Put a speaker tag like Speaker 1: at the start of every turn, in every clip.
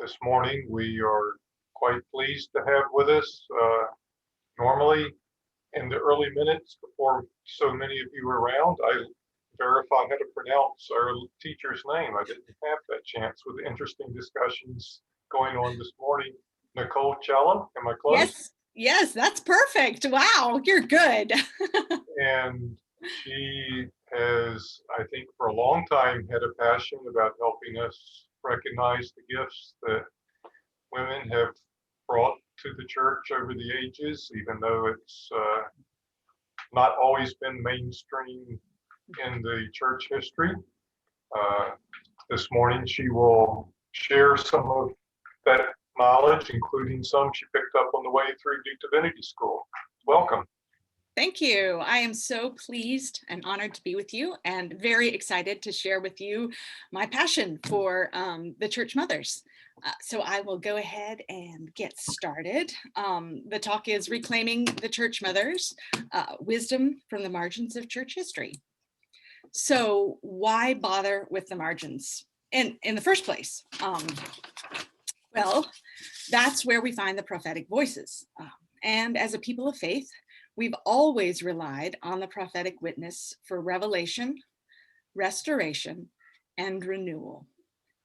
Speaker 1: This morning. We are quite pleased to have with us. Normally, in the early minutes before so many of you were around, I verify how to pronounce our teacher's name. I didn't have that chance with interesting discussions going on this morning. Nichole Cella, am I close?
Speaker 2: Yes, that's perfect. Wow, you're good.
Speaker 1: And she has, I think, for a long time had a passion about helping us recognize the gifts that women have brought to the church over the ages, even though it's not always been mainstream in the church history. This morning, she will share some of that knowledge, including some she picked up on the way through Divinity School. Welcome.
Speaker 2: Thank you. I am so pleased and honored to be with you and very excited to share with you my passion for the church mothers. So I will go ahead and get started. The talk is Reclaiming the Church Mothers, Wisdom from the Margins of Church History. So why bother with the margins in the first place? Well, that's where we find the prophetic voices. And as a people of faith, we've always relied on the prophetic witness for revelation, restoration, and renewal.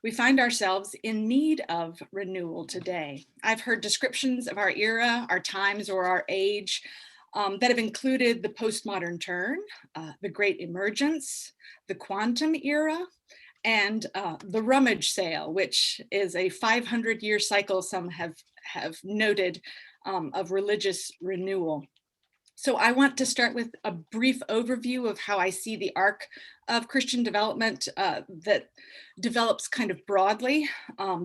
Speaker 2: We find ourselves in need of renewal today. I've heard descriptions of our era, our times, or our age that have included the postmodern turn, the Great Emergence, the quantum era, and the rummage sale, which is a 500-year cycle some have noted of religious renewal. So I want to start with a brief overview of how I see the arc of Christian development that develops kind of broadly.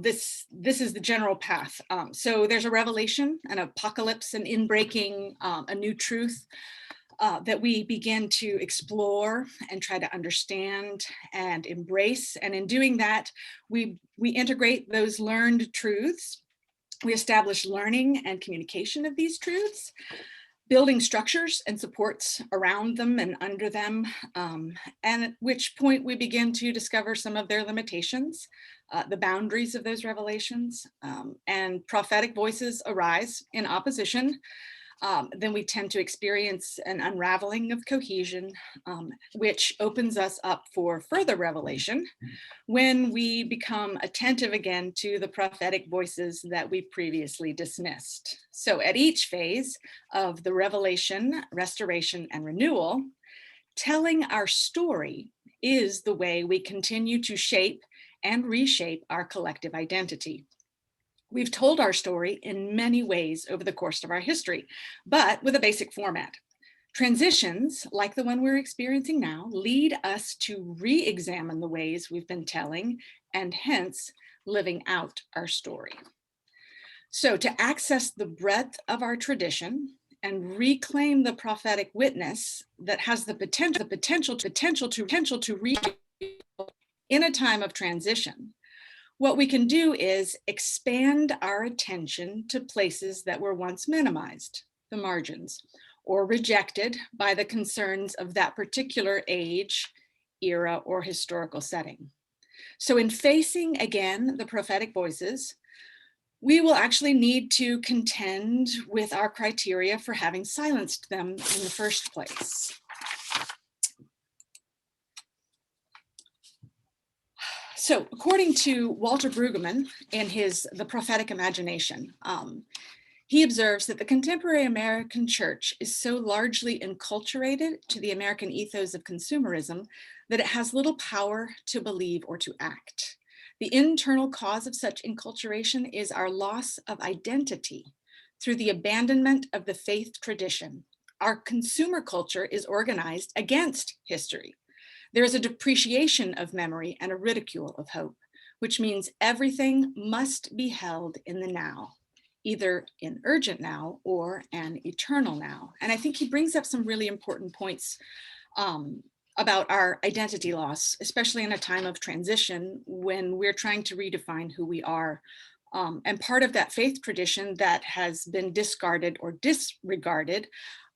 Speaker 2: This is the general path. So there's a revelation, an apocalypse, an inbreaking, a new truth that we begin to explore and try to understand and embrace. And in doing that, we integrate those learned truths. We establish learning and communication of these truths, building structures and supports around them and under them, and at which point we begin to discover some of their limitations, the boundaries of those revelations, and prophetic voices arise in opposition. Then we tend to experience an unraveling of cohesion, which opens us up for further revelation when we become attentive again to the prophetic voices that we previously dismissed. So at each phase of the revelation, restoration, and renewal, telling our story is the way we continue to shape and reshape our collective identity. We've told our story in many ways over the course of our history, but with a basic format. Transitions, like the one we're experiencing now, lead us to re-examine the ways we've been telling and hence living out our story. So to access the breadth of our tradition and reclaim the prophetic witness that has the potential to reach in a time of transition, what we can do is expand our attention to places that were once minimized, the margins, or rejected by the concerns of that particular age, era, or historical setting. So in facing again the prophetic voices, we will actually need to contend with our criteria for having silenced them in the first place. So according to Walter Brueggemann in his The Prophetic Imagination, he observes that the contemporary American church is so largely enculturated to the American ethos of consumerism that it has little power to believe or to act. The internal cause of such enculturation is our loss of identity through the abandonment of the faith tradition. Our consumer culture is organized against history. There is a depreciation of memory and a ridicule of hope, which means everything must be held in the now, either in urgent now or an eternal now. And I think he brings up some really important points about our identity loss, especially in a time of transition when we're trying to redefine who we are. And part of that faith tradition that has been discarded or disregarded,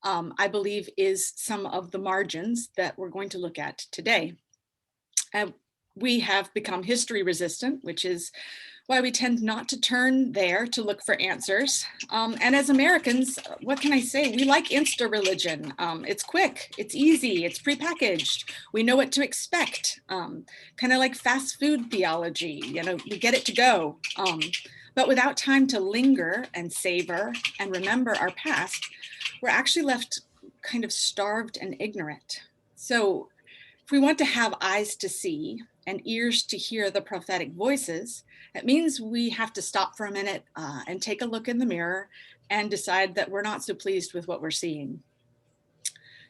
Speaker 2: I believe, is some of the margins that we're going to look at today. We have become history resistant, which is why we tend not to turn there to look for answers. And as Americans, what can I say? We like Insta religion. It's quick, it's easy, it's prepackaged. We know what to expect. Kind of like fast food theology, you know, we get it to go. But without time to linger and savor and remember our past, we're actually left kind of starved and ignorant. So if we want to have eyes to see and ears to hear the prophetic voices, it means we have to stop for a minute and take a look in the mirror and decide that we're not so pleased with what we're seeing.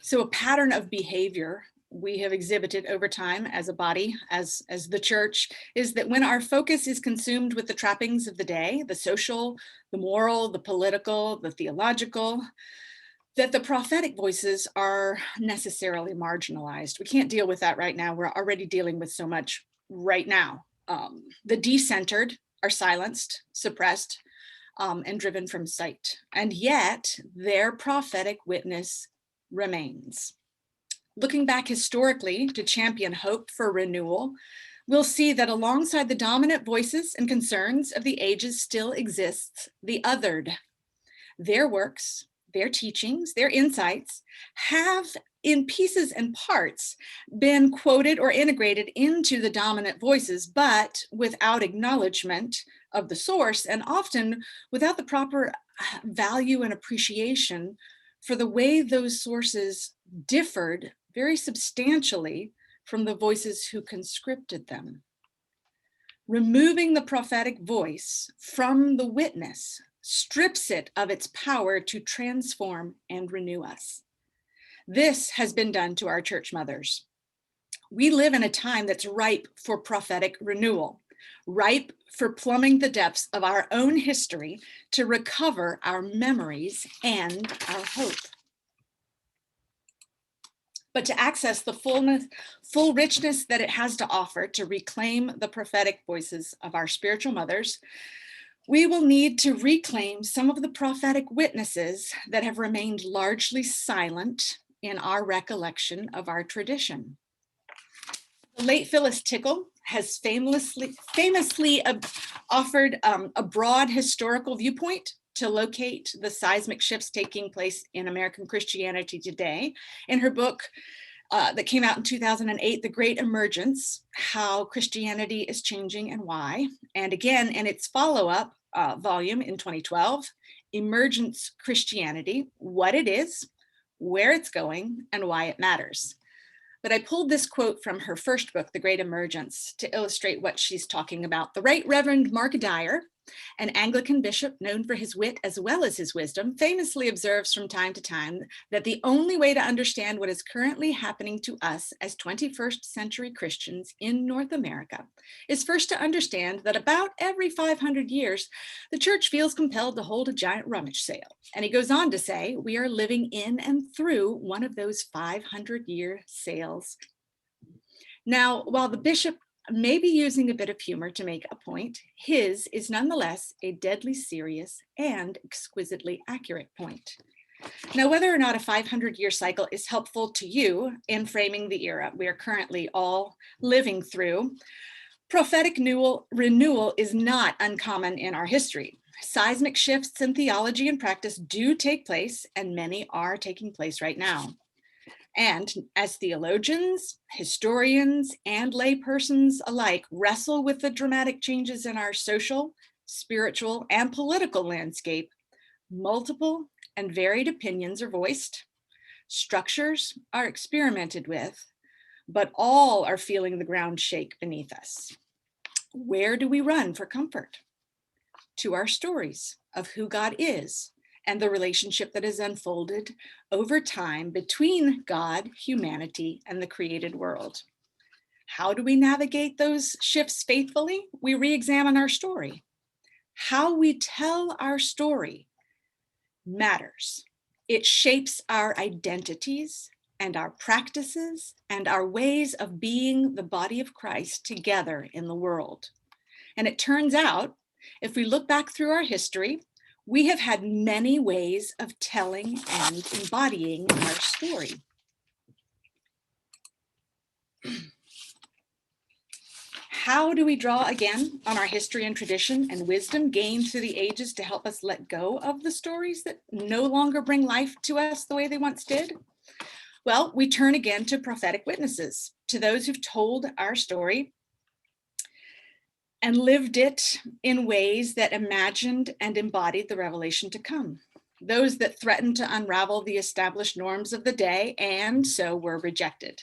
Speaker 2: So a pattern of behavior we have exhibited over time as a body, as the church, is that when our focus is consumed with the trappings of the day, the social, the moral, the political, the theological, that the prophetic voices are necessarily marginalized. We can't deal with that right now. We're already dealing with so much right now. The decentered are silenced, suppressed, and driven from sight. And yet their prophetic witness remains. Looking back historically to champion hope for renewal, we'll see that alongside the dominant voices and concerns of the ages still exists the othered. Their works, their teachings, their insights have in pieces and parts been quoted or integrated into the dominant voices, but without acknowledgement of the source and often without the proper value and appreciation for the way those sources differed very substantially from the voices who conscripted them. Removing the prophetic voice from the witness strips it of its power to transform and renew us. This has been done to our church mothers. We live in a time that's ripe for prophetic renewal, ripe for plumbing the depths of our own history to recover our memories and our hope. But to access the full richness that it has to offer to reclaim the prophetic voices of our spiritual mothers, we will need to reclaim some of the prophetic witnesses that have remained largely silent in our recollection of our tradition. The late Phyllis Tickle has famously offered a broad historical viewpoint to locate the seismic shifts taking place in American Christianity today. In her book that came out in 2008, The Great Emergence, How Christianity is Changing and Why. And again, in its follow-up volume in 2012, Emergence Christianity, What It Is, Where It's Going, and Why It Matters. But I pulled this quote from her first book, The Great Emergence, to illustrate what she's talking about. The Right Reverend Mark Dyer, an Anglican bishop known for his wit as well as his wisdom, famously observes from time to time that the only way to understand what is currently happening to us as 21st century Christians in North America is first to understand that about every 500 years, the church feels compelled to hold a giant rummage sale. And he goes on to say, we are living in and through one of those 500-year sales. Now, while the bishop may be using a bit of humor to make a point, his is nonetheless a deadly serious and exquisitely accurate point. Now, whether or not a 500-year cycle is helpful to you in framing the era we are currently all living through, prophetic renewal is not uncommon in our history. Seismic shifts in theology and practice do take place, and many are taking place right now. And as theologians, historians, and laypersons alike wrestle with the dramatic changes in our social, spiritual, and political landscape, multiple and varied opinions are voiced, structures are experimented with, but all are feeling the ground shake beneath us. Where do we run for comfort? To our stories of who God is and the relationship that has unfolded over time between God, humanity, and the created world. How do we navigate those shifts faithfully? We re-examine our story. How we tell our story matters. It shapes our identities and our practices and our ways of being the body of Christ together in the world. And it turns out, if we look back through our history, we have had many ways of telling and embodying our story. how do we draw again on our history and tradition and wisdom gained through the ages to help us let go of the stories that no longer bring life to us the way they once did? Well, we turn again to prophetic witnesses, to those who've told our story and lived it in ways that imagined and embodied the revelation to come. Those that threatened to unravel the established norms of the day and so were rejected.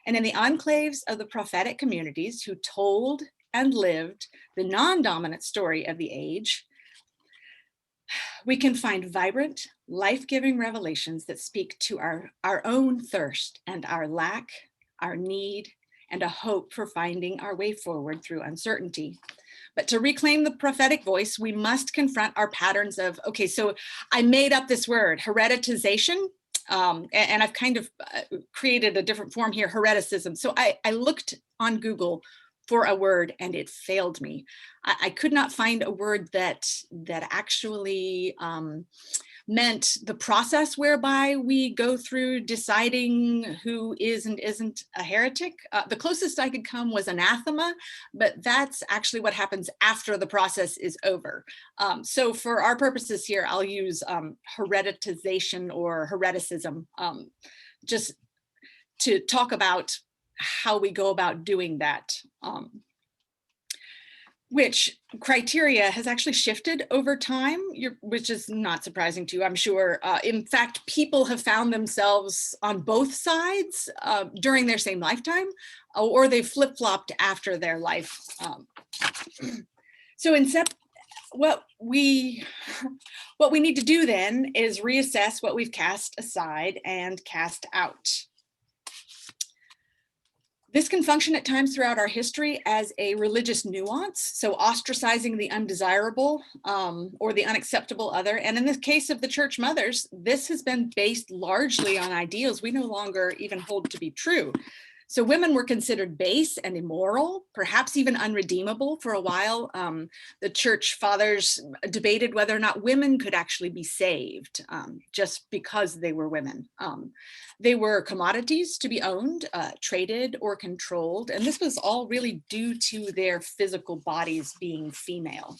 Speaker 2: And in the enclaves of the prophetic communities who told and lived the non-dominant story of the age, we can find vibrant, life-giving revelations that speak to our own thirst and our lack, our need, and a hope for finding our way forward through uncertainty. But to reclaim the prophetic voice, we must confront our patterns of, okay, so I made up this word, hereditization, and I've kind of created a different form here, hereticism. So I looked on Google for a word and it failed me. I could not find a word that actually meant the process whereby we go through deciding who is and isn't a heretic. The closest I could come was anathema, but that's actually what happens after the process is over. So for our purposes here, I'll use hereditization or hereticism, just to talk about how we go about doing that. Which criteria has actually shifted over time, which is not surprising to you, I'm sure. In fact, people have found themselves on both sides during their same lifetime, or they flip-flopped after their life. So what we need to do then is reassess what we've cast aside and cast out. This can function at times throughout our history as a religious nuance, so ostracizing the undesirable or the unacceptable other. And in the case of the church mothers, this has been based largely on ideals we no longer even hold to be true. So women were considered base and immoral, perhaps even unredeemable for a while. The church fathers debated whether or not women could actually be saved just because they were women. They were commodities to be owned, traded, or controlled. And this was all really due to their physical bodies being female.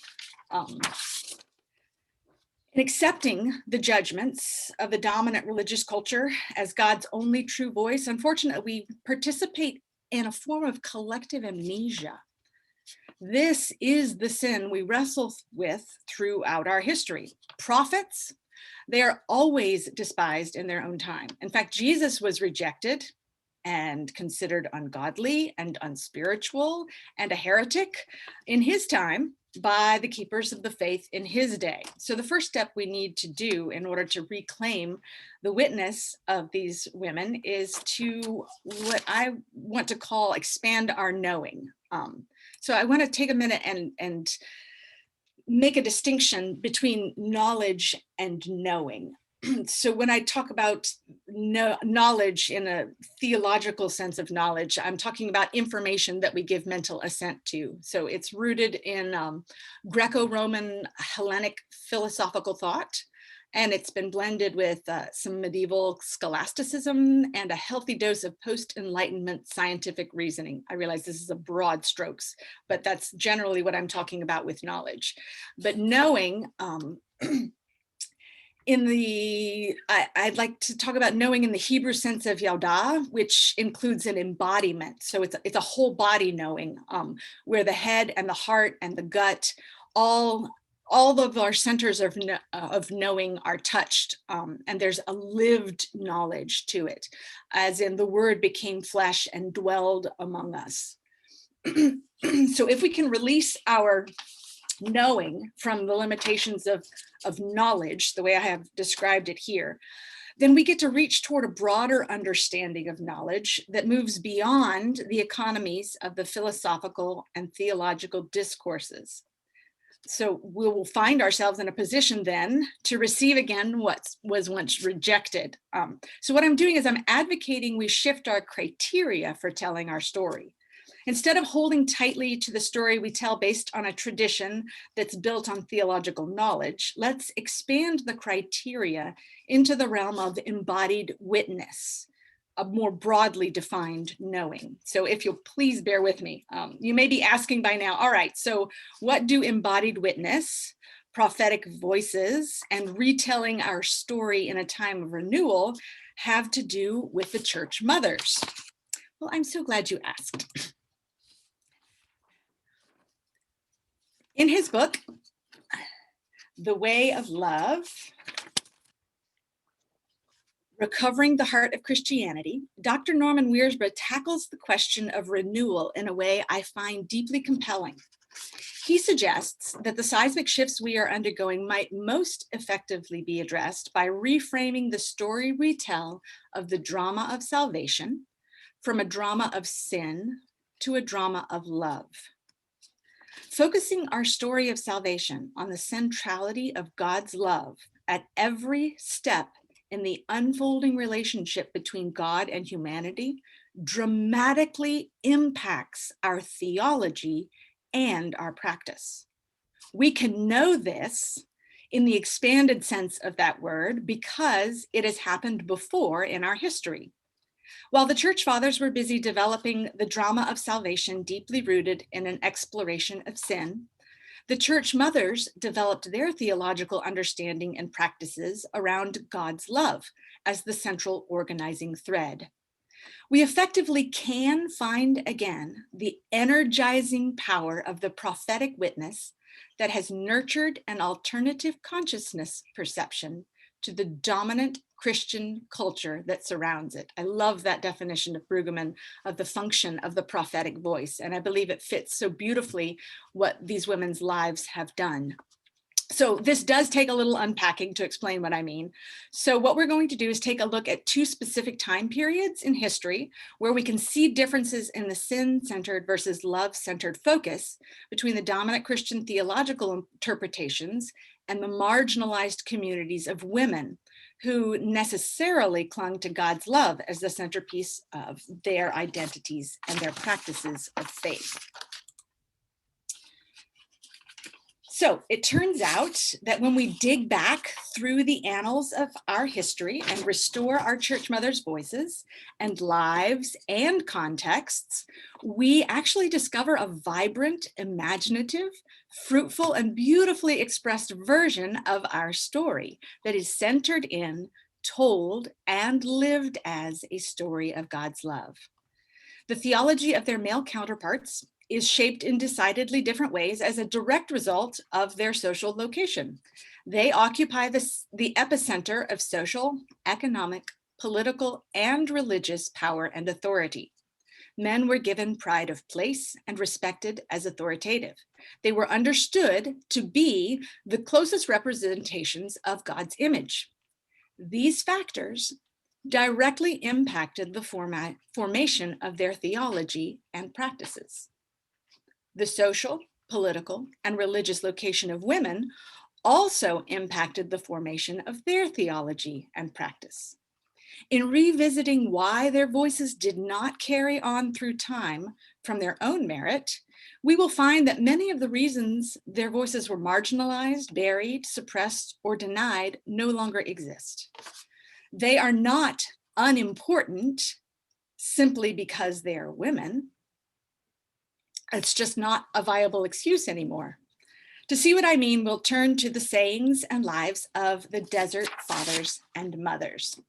Speaker 2: In accepting the judgments of the dominant religious culture as God's only true voice, unfortunately, we participate in a form of collective amnesia. This is the sin we wrestle with throughout our history. Prophets, they are always despised in their own time. In fact, Jesus was rejected and considered ungodly and unspiritual and a heretic in his time by the keepers of the faith in his day. So the first step we need to do in order to reclaim the witness of these women is to what I want to call expand our knowing. So I want to take a minute and make a distinction between knowledge and knowing. So when I talk about knowledge in a theological sense of knowledge, I'm talking about information that we give mental assent to. So it's rooted in Greco-Roman Hellenic philosophical thought, and it's been blended with some medieval scholasticism and a healthy dose of post-Enlightenment scientific reasoning. I realize this is a broad strokes, but that's generally what I'm talking about with knowledge. But knowing, I'd like to talk about knowing in the Hebrew sense of yada, which includes an embodiment. So it's a whole body knowing, where the head and the heart and the gut, all of our centers of knowing are touched, and there's a lived knowledge to it, as in the word became flesh and dwelled among us. So if we can release our knowing from the limitations of knowledge, the way I have described it here, then we get to reach toward a broader understanding of knowledge that moves beyond the economies of the philosophical and theological discourses. So we will find ourselves in a position then to receive again what was once rejected. So what I'm doing is I'm advocating we shift our criteria for telling our story. Instead of holding tightly to the story we tell based on a tradition that's built on theological knowledge, let's expand the criteria into the realm of embodied witness. a more broadly defined knowing. So if you'll please bear with me, you may be asking by now, all right, so what do embodied witness, prophetic voices, and retelling our story in a time of renewal have to do with the church mothers? Well, I'm so glad you asked. In his book, The Way of Love, Recovering the Heart of Christianity, Dr. Norman Wiersbe tackles the question of renewal in a way I find deeply compelling. He suggests that the seismic shifts we are undergoing might most effectively be addressed by reframing the story we tell of the drama of salvation from a drama of sin to a drama of love. Focusing our story of salvation on the centrality of God's love at every step in the unfolding relationship between God and humanity dramatically impacts our theology and our practice. We can know this in the expanded sense of that word because it has happened before in our history. While the church fathers were busy developing the drama of salvation deeply rooted in an exploration of sin, the church mothers developed their theological understanding and practices around God's love as the central organizing thread. We effectively can find again the energizing power of the prophetic witness that has nurtured an alternative consciousness perception to the dominant Christian culture that surrounds it. I love that definition of Brueggemann of the function of the prophetic voice, and I believe it fits so beautifully what these women's lives have done. So this does take a little unpacking to explain what I mean. So what we're going to do is take a look at two specific time periods in history where we can see differences in the sin-centered versus love-centered focus between the dominant Christian theological interpretations and the marginalized communities of women who necessarily clung to God's love as the centerpiece of their identities and their practices of faith. So it turns out that when we dig back through the annals of our history and restore our church mothers' voices and lives and contexts, we actually discover a vibrant, imaginative, fruitful, and beautifully expressed version of our story that is centered in, told, and lived as a story of God's love. The theology of their male counterparts is shaped in decidedly different ways as a direct result of their social location. They occupy the epicenter of social, economic, political, and religious power and authority. Men were given pride of place and respected as authoritative. They were understood to be the closest representations of God's image. These factors directly impacted the formation of their theology and practices. The social, political, and religious location of women also impacted the formation of their theology and practice. In revisiting why their voices did not carry on through time from their own merit, we will find that many of the reasons their voices were marginalized, buried, suppressed, or denied no longer exist. They are not unimportant simply because they are women. It's just not a viable excuse anymore. To see what I mean, we'll turn to the sayings and lives of the desert fathers and mothers.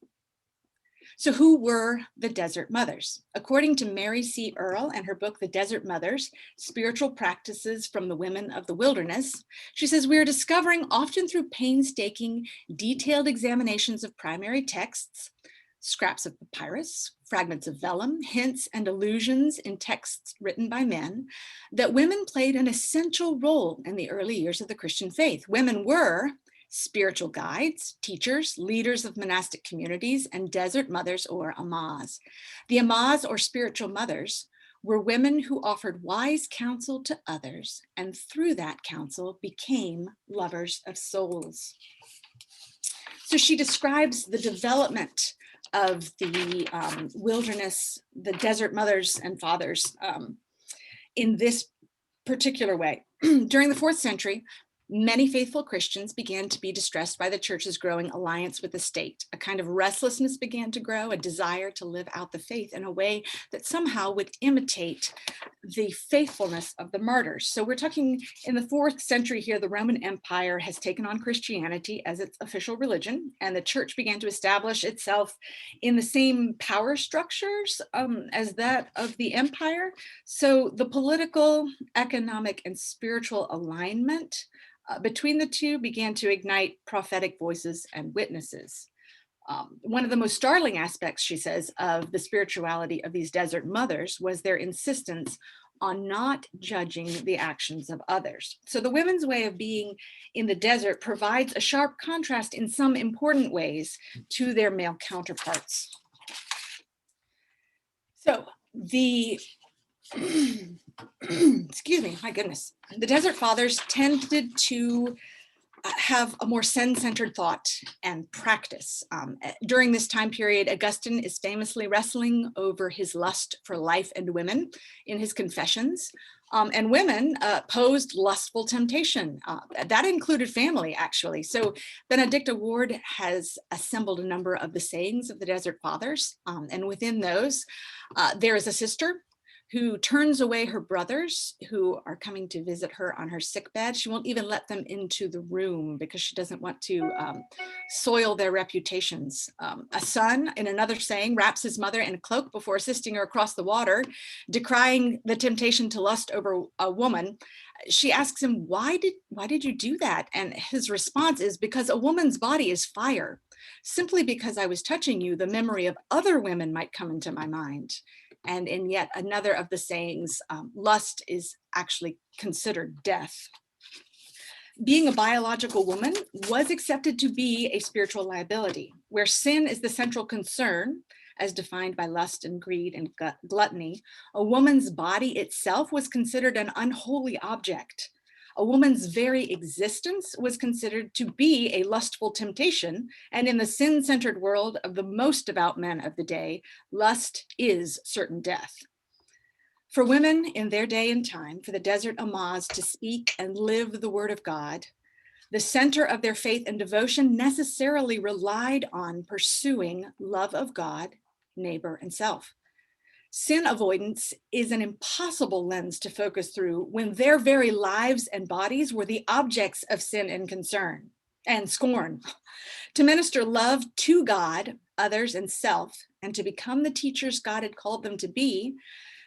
Speaker 2: So who were the desert mothers? According to Mary C. Earle and her book, The Desert Mothers, Spiritual Practices from the Women of the Wilderness, she says, we are discovering often through painstaking, detailed examinations of primary texts, scraps of papyrus, fragments of vellum, hints and allusions in texts written by men, that women played an essential role in the early years of the Christian faith. Women were spiritual guides, teachers, leaders of monastic communities, and desert mothers or amahs. The amahs or spiritual mothers were women who offered wise counsel to others and through that counsel became lovers of souls. So she describes the development of the wilderness, the desert mothers and fathers in this particular way. During the 4th century, Many faithful Christians began to be distressed by the church's growing alliance with the state. A kind of restlessness began to grow, a desire to live out the faith in a way that somehow would imitate the faithfulness of the martyrs. So we're talking in the 4th century here, the Roman Empire has taken on Christianity as its official religion, and the church began to establish itself in the same power structures as that of the empire. So the political, economic, and spiritual alignment between the two began to ignite prophetic voices and witnesses. One of the most startling aspects, she says, of the spirituality of these desert mothers was their insistence on not judging the actions of others. So the women's way of being in the desert provides a sharp contrast in some important ways to their male counterparts. So the excuse me, my goodness. The Desert Fathers tended to have a more sin-centered thought and practice. During this time period, Augustine is famously wrestling over his lust for life and women in his Confessions. And women posed lustful temptation. That included family, actually. So Benedicta Ward has assembled a number of the sayings of the Desert Fathers. And within those, there is a sister who turns away her brothers who are coming to visit her on her sickbed. She won't even let them into the room because she doesn't want to soil their reputations. A son, in another saying, wraps his mother in a cloak before assisting her across the water, decrying the temptation to lust over a woman. She asks him, why did you do that? And his response is, because a woman's body is fire. Simply because I was touching you, the memory of other women might come into my mind. And in yet another of the sayings, lust is actually considered death. Being a biological woman was accepted to be a spiritual liability, where sin is the central concern, as defined by lust and greed and gluttony. A woman's body itself was considered an unholy object. A woman's very existence was considered to be a lustful temptation, and in the sin-centered world of the most devout men of the day, lust is certain death. For women in their day and time, for the desert Amahs to speak and live the word of God, the center of their faith and devotion necessarily relied on pursuing love of God, neighbor, and self. Sin avoidance is an impossible lens to focus through when their very lives and bodies were the objects of sin and concern and scorn. To minister love to God, others, and self, and to become the teachers God had called them to be,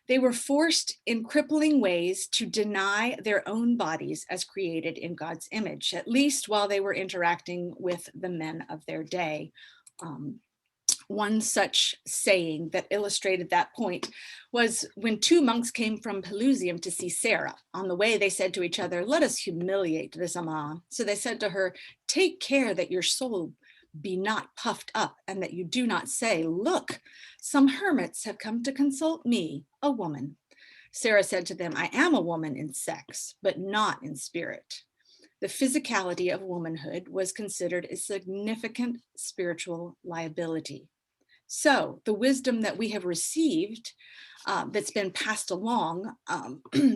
Speaker 2: they were forced in crippling ways to deny their own bodies as created in God's image, at least while they were interacting with the men of their day. One such saying that illustrated that point was when 2 monks came from Pelusium to see Sarah. On the way, they said to each other, let us humiliate this Amah. So they said to her, take care that your soul be not puffed up and that you do not say, look, some hermits have come to consult me, a woman. Sarah said to them, I am a woman in sex, but not in spirit. The physicality of womanhood was considered a significant spiritual liability. So the wisdom that we have received that's been passed along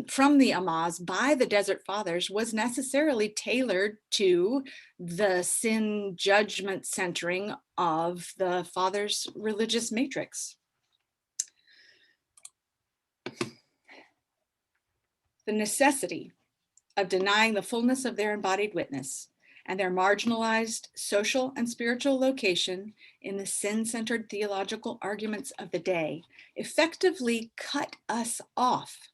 Speaker 2: from the Amahs by the Desert Fathers was necessarily tailored to the sin judgment centering of the Fathers' religious matrix. The necessity of denying the fullness of their embodied witness and their marginalized social and spiritual location in the sin-centered theological arguments of the day effectively cut us off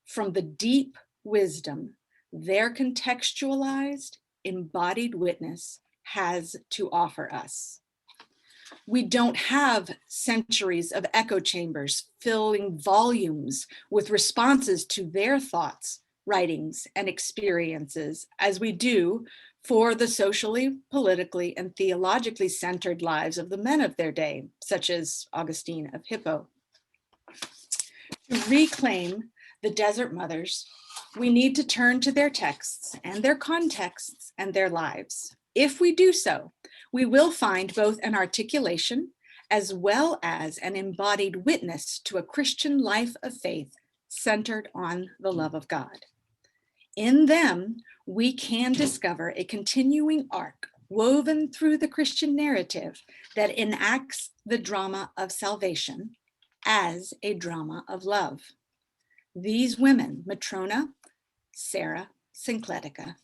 Speaker 2: from the deep wisdom their contextualized, embodied witness has to offer us. We don't have centuries of echo chambers filling volumes with responses to their thoughts, writings, and experiences as we do for the socially, politically, and theologically centered lives of the men of their day, such as Augustine of Hippo. To reclaim the desert mothers, we need to turn to their texts and their contexts and their lives. If we do so, we will find both an articulation as well as an embodied witness to a Christian life of faith centered on the love of God. In them, we can discover a continuing arc woven through the Christian narrative that enacts the drama of salvation as a drama of love. These women, Matrona, Sarah, Syncletica,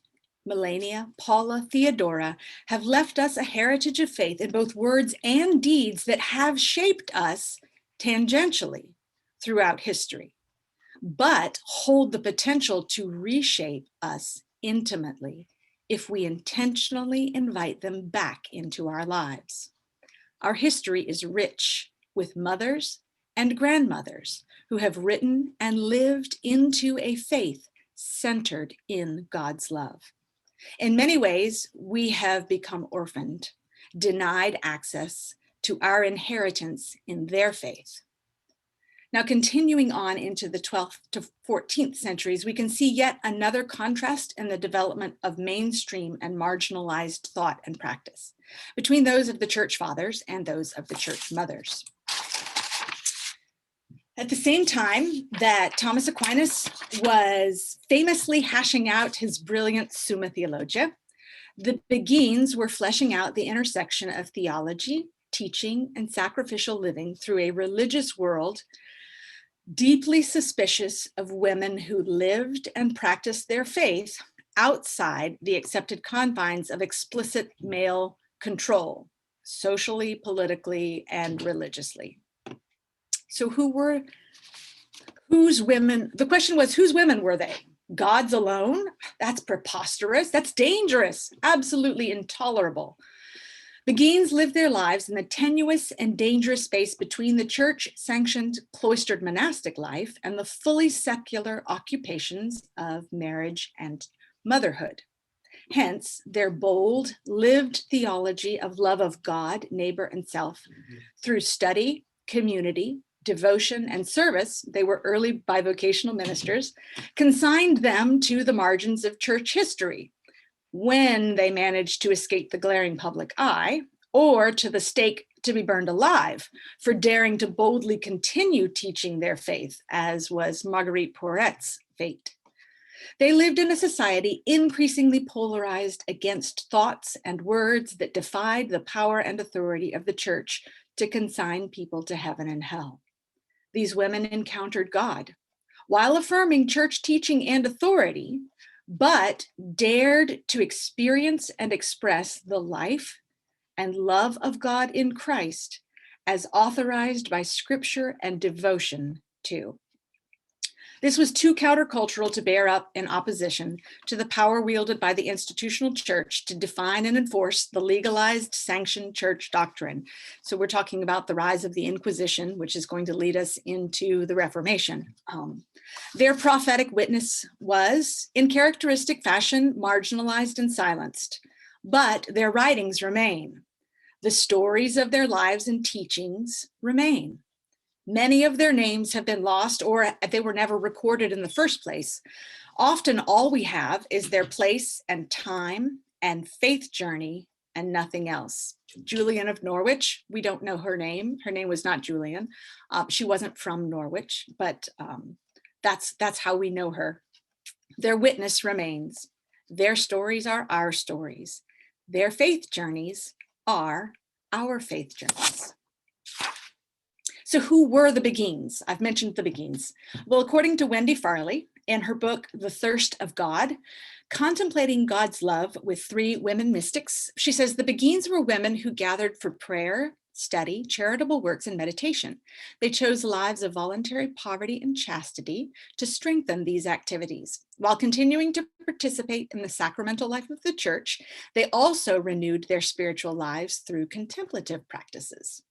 Speaker 2: Melania, Paula, Theodora, have left us a heritage of faith in both words and deeds that have shaped us tangentially throughout history, but hold the potential to reshape us intimately if we intentionally invite them back into our lives. Our history is rich with mothers and grandmothers who have written and lived into a faith centered in God's love. In many ways, we have become orphaned, denied access to our inheritance in their faith. Now, continuing on into the 12th to 14th centuries, we can see yet another contrast in the development of mainstream and marginalized thought and practice between those of the church fathers and those of the church mothers. At the same time that Thomas Aquinas was famously hashing out his brilliant Summa Theologia, the Beguines were fleshing out the intersection of theology, teaching, and sacrificial living through a religious world deeply suspicious of women who lived and practiced their faith outside the accepted confines of explicit male control, socially, politically, and religiously. So whose women, the question was, whose women were they? God's alone? That's preposterous. That's dangerous, absolutely intolerable. Beguines lived their lives in the tenuous and dangerous space between the church-sanctioned cloistered monastic life and the fully secular occupations of marriage and motherhood. Hence, their bold, lived theology of love of God, neighbor, and self through study, community, devotion, and service, they were early bivocational ministers, consigned them to the margins of church history, when they managed to escape the glaring public eye, or to the stake to be burned alive for daring to boldly continue teaching their faith, as was Marguerite Porret's fate. They lived in a society increasingly polarized against thoughts and words that defied the power and authority of the church to consign people to heaven and hell. These women encountered God while affirming church teaching and authority, but dared to experience and express the life and love of God in Christ as authorized by scripture and devotion to. This was too countercultural to bear up in opposition to the power wielded by the institutional church to define and enforce the legalized sanctioned church doctrine. So we're talking about the rise of the Inquisition, which is going to lead us into the Reformation. Their prophetic witness was, in characteristic fashion, marginalized and silenced, but their writings remain. The stories of their lives and teachings remain. Many of their names have been lost or they were never recorded in the first place. Often all we have is their place and time and faith journey and nothing else. Julian of Norwich, we don't know her name. Her name was not Julian. She wasn't from Norwich, but that's how we know her. Their witness remains. Their stories are our stories. Their faith journeys are our faith journeys. So who were the Beguines? I've mentioned the Beguines. Well, according to Wendy Farley, in her book, The Thirst of God, contemplating God's love with three women mystics, she says the Beguines were women who gathered for prayer, study, charitable works, and meditation. They chose lives of voluntary poverty and chastity to strengthen these activities. While continuing to participate in the sacramental life of the church, they also renewed their spiritual lives through contemplative practices.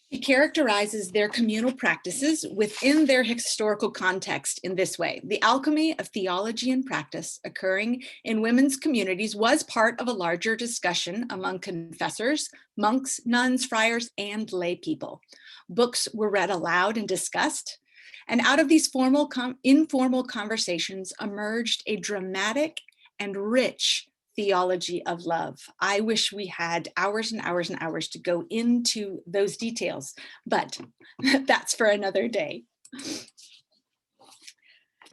Speaker 2: He characterizes their communal practices within their historical context in this way. The alchemy of theology and practice occurring in women's communities was part of a larger discussion among confessors, monks, nuns, friars, and lay people. Books were read aloud and discussed, and out of these informal conversations emerged a dramatic and rich theology of love. I wish we had hours and hours and hours to go into those details, but that's for another day.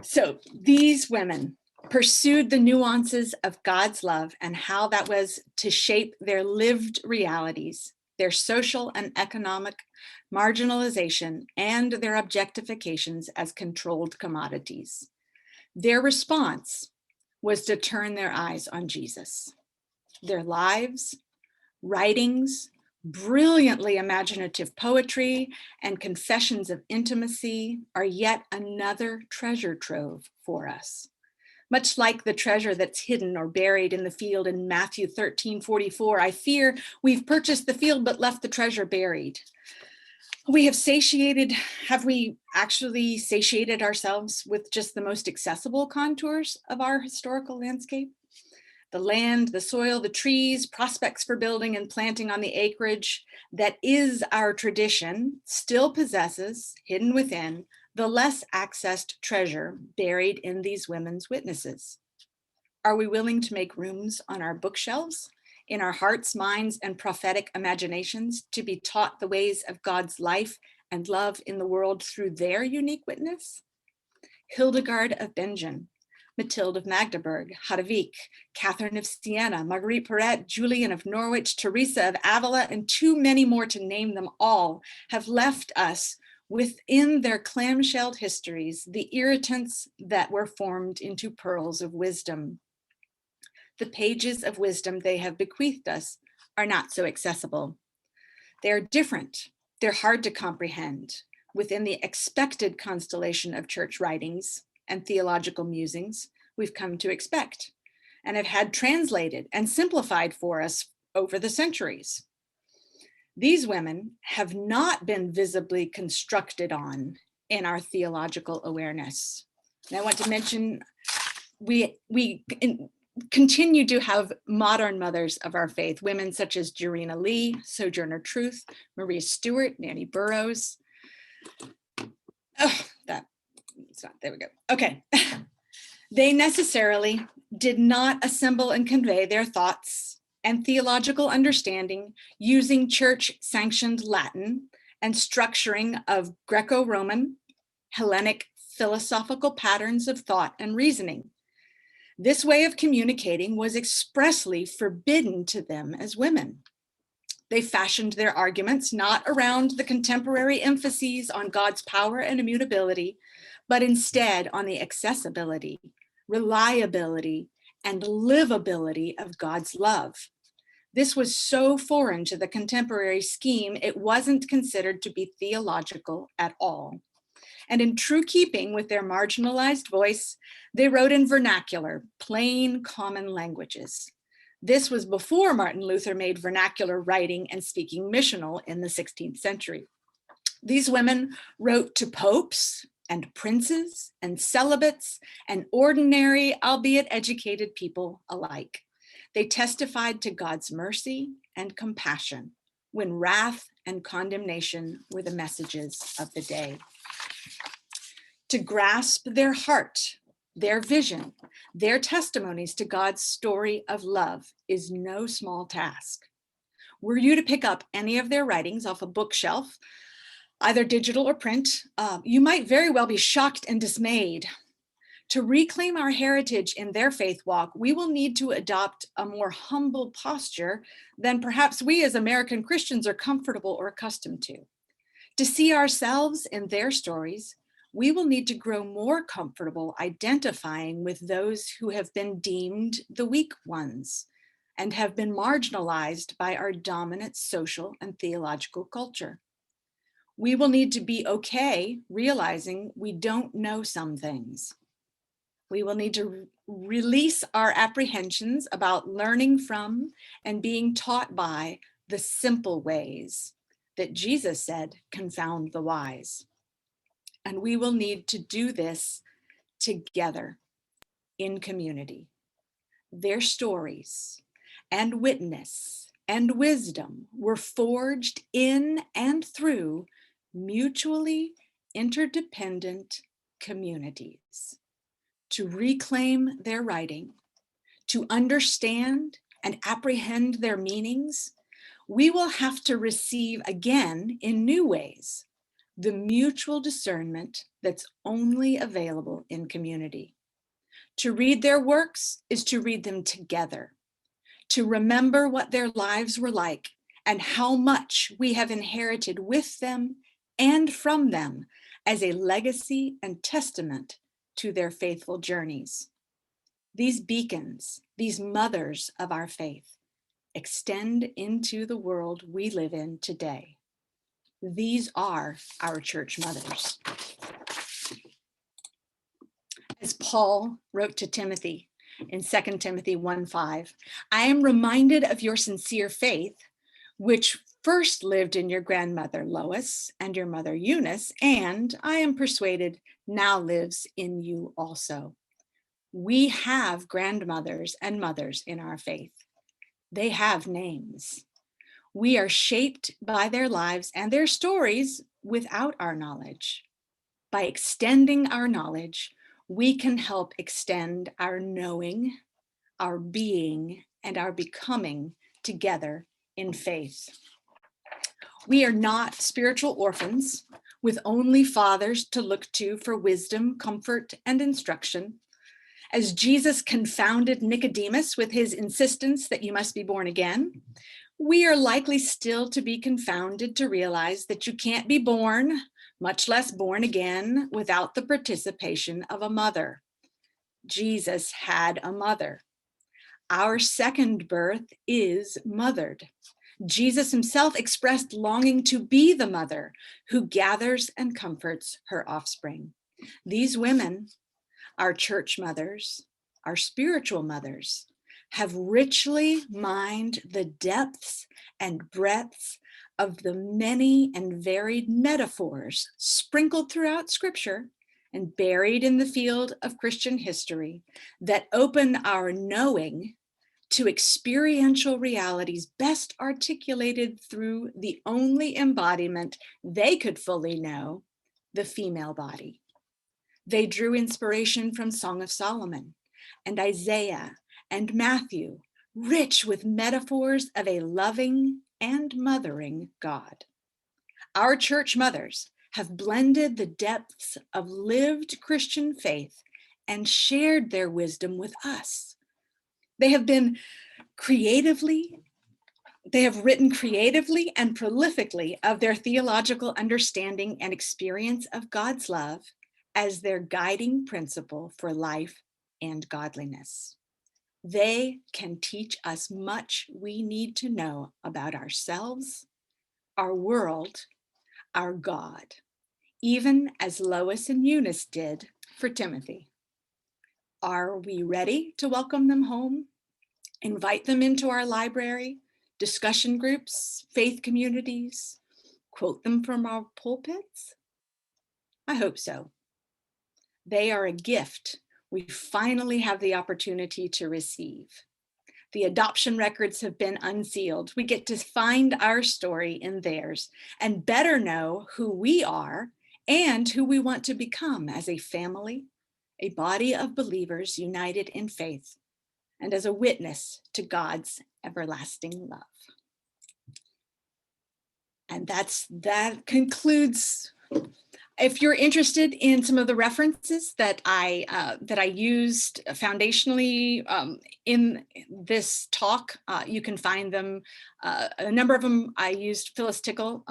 Speaker 2: So these women pursued the nuances of God's love and how that was to shape their lived realities, their social and economic marginalization, and their objectifications as controlled commodities. Their response was to turn their eyes on Jesus. Their lives, writings, brilliantly imaginative poetry, and confessions of intimacy are yet another treasure trove for us. Much like the treasure that's hidden or buried in the field in Matthew 13:44, I fear we've purchased the field but left the treasure buried. Have we actually satiated ourselves with just the most accessible contours of our historical landscape? The land, the soil, the trees, prospects for building and planting on the acreage that is our tradition still possesses, hidden within, the less accessed treasure buried in these women's witnesses. Are we willing to make rooms on our bookshelves, in our hearts, minds, and prophetic imaginations to be taught the ways of God's life and love in the world through their unique witness? Hildegard of Bingen, Mathilde of Magdeburg, Hadavik, Catherine of Siena, Marguerite Porete, Julian of Norwich, Teresa of Avila, and too many more to name them all, have left us within their clamshelled histories the irritants that were formed into pearls of wisdom. The pages of wisdom they have bequeathed us are not so accessible. They are different. They're hard to comprehend within the expected constellation of church writings and theological musings we've come to expect and have had translated and simplified for us over the centuries. These women have not been visibly constructed on in our theological awareness. And I want to mention we continue to have modern mothers of our faith, women such as Jarena Lee, Sojourner Truth, Maria Stewart, Nanny Burroughs. Oh, there we go. Okay. They necessarily did not assemble and convey their thoughts and theological understanding using church-sanctioned Latin and structuring of Greco-Roman, Hellenic philosophical patterns of thought and reasoning. This way of communicating was expressly forbidden to them as women. They fashioned their arguments not around the contemporary emphases on God's power and immutability, but instead on the accessibility, reliability, and livability of God's love. This was so foreign to the contemporary scheme, it wasn't considered to be theological at all. And in true keeping with their marginalized voice, they wrote in vernacular, plain, common languages. This was before Martin Luther made vernacular writing and speaking missional in the 16th century. These women wrote to popes and princes and celibates and ordinary, albeit educated people alike. They testified to God's mercy and compassion when wrath and condemnation were the messages of the day. To grasp their heart, their vision, their testimonies to God's story of love is no small task. Were you to pick up any of their writings off a bookshelf, either digital or print, you might very well be shocked and dismayed. To reclaim our heritage in their faith walk, we will need to adopt a more humble posture than perhaps we as American Christians are comfortable or accustomed to. To see ourselves in their stories, we will need to grow more comfortable identifying with those who have been deemed the weak ones and have been marginalized by our dominant social and theological culture. We will need to be okay realizing we don't know some things. We will need to release our apprehensions about learning from and being taught by the simple ways that Jesus said confound the wise. And we will need to do this together in community. Their stories and witness and wisdom were forged in and through mutually interdependent communities. To reclaim their writing, to understand and apprehend their meanings, we will have to receive again in new ways the mutual discernment that's only available in community. To read their works is to read them together, to remember what their lives were like and how much we have inherited with them and from them as a legacy and testament to their faithful journeys. These beacons, these mothers of our faith, extend into the world we live in today. These are our church mothers. As Paul wrote to Timothy in 2 Timothy 1:5, I am reminded of your sincere faith, which first lived in your grandmother Lois and your mother Eunice, and I am persuaded now lives in you also. We have grandmothers and mothers in our faith. They have names. We are shaped by their lives and their stories without our knowledge. By extending our knowledge, we can help extend our knowing, our being, and our becoming together in faith. We are not spiritual orphans with only fathers to look to for wisdom, comfort, and instruction. As Jesus confounded Nicodemus with his insistence that you must be born again, we are likely still to be confounded to realize that you can't be born, much less born again, without the participation of a mother. Jesus had a mother. Our second birth is mothered. Jesus himself expressed longing to be the mother who gathers and comforts her offspring. These women, our church mothers, our spiritual mothers, have richly mined the depths and breadths of the many and varied metaphors sprinkled throughout Scripture and buried in the field of Christian history that open our knowing to experiential realities best articulated through the only embodiment they could fully know, the female body. They drew inspiration from Song of Solomon and Isaiah and Matthew, rich with metaphors of a loving and mothering God. Our church mothers have blended the depths of lived Christian faith and shared their wisdom with us. They have written creatively and prolifically of their theological understanding and experience of God's love as their guiding principle for life and godliness. They can teach us much we need to know about ourselves, our world, our God, even as Lois and Eunice did for Timothy. Are we ready to welcome them home? Invite them into our library, discussion groups, faith communities, quote them from our pulpits? I hope so. They are a gift we finally have the opportunity to receive. The adoption records have been unsealed. We get to find our story in theirs and better know who we are and who we want to become as a family, a body of believers united in faith, and as a witness to God's everlasting love. And that concludes. If you're interested in some of the references that I used foundationally in this talk, you can find them. A number of them I used Phyllis Tickle.